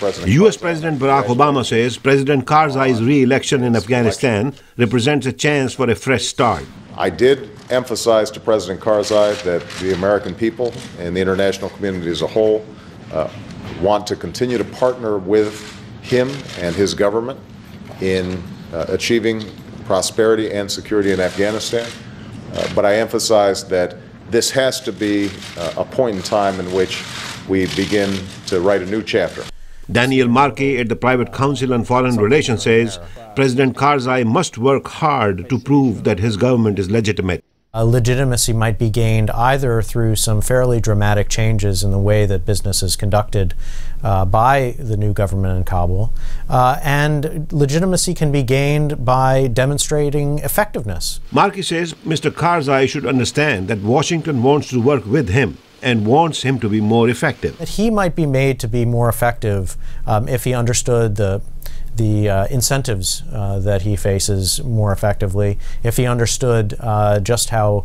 U.S. President Barack Obama says President Karzai's re-election in Afghanistan represents a chance for a fresh start. I did emphasize to President Karzai that the American people and the international community as a whole want to continue to partner with him and his government in achieving prosperity and security in Afghanistan. But I emphasized that this has to be a point in time in which we begin to write a new chapter. Daniel Markey at the Private Council on Foreign Relations says President Karzai must work hard to prove that his government is legitimate. Legitimacy might be gained either through some fairly dramatic changes in the way that business is conducted by the new government in Kabul, and legitimacy can be gained by demonstrating effectiveness. Markey says Mr. Karzai should understand that Washington wants to work with him and wants him to be more effective. That he might be made to be more effective if he understood the incentives that he faces more effectively, if he understood just how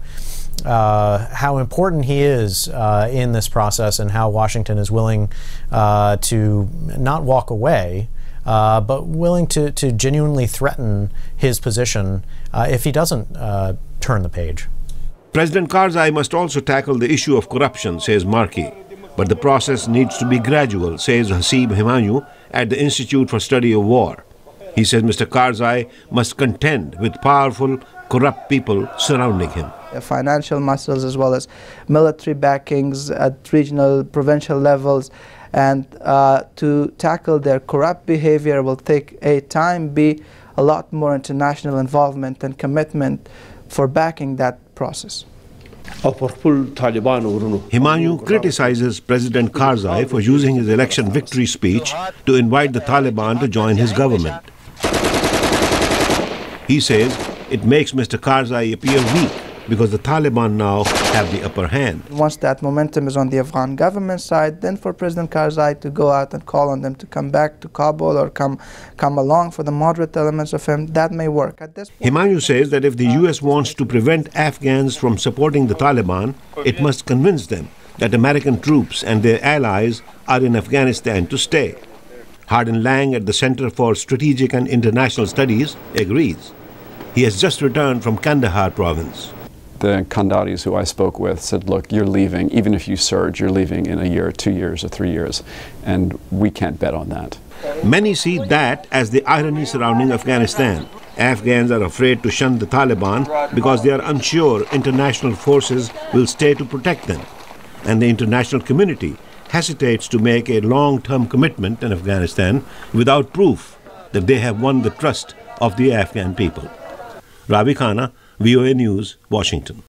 important he is in this process and how Washington is willing to not walk away, but willing to genuinely threaten his position if he doesn't turn the page. President Karzai must also tackle the issue of corruption, says Markey. But the process needs to be gradual, says Hasib Himanyu at the Institute for Study of War. He says Mr. Karzai must contend with powerful, corrupt people surrounding him. Financial muscles as well as military backings at regional, provincial levels, and to tackle their corrupt behavior will take a time, be a lot more international involvement and commitment for backing that process. Himanyu criticizes President Karzai for using his election victory speech to invite the Taliban to join his government. He says it makes Mr. Karzai appear weak because the Taliban now have the upper hand. Once that momentum is on the Afghan government side, then for President Karzai to go out and call on them to come back to Kabul or come along for the moderate elements of him, that may work. At this point, Himanyu says that if the U.S. wants to prevent Afghans from supporting the Taliban, it must convince them that American troops and their allies are in Afghanistan to stay. Hardin Lang at the Center for Strategic and International Studies agrees. He has just returned from Kandahar province. The Khandaris who I spoke with said, look, you're leaving, even if you surge, you're leaving in a year, 2 years, or 3 years, and we can't bet on that. Many see that as the irony surrounding Afghanistan. Afghans are afraid to shun the Taliban because they are unsure international forces will stay to protect them. And the international community hesitates to make a long-term commitment in Afghanistan without proof that they have won the trust of the Afghan people. Ravi, Khanna, VOA News, Washington.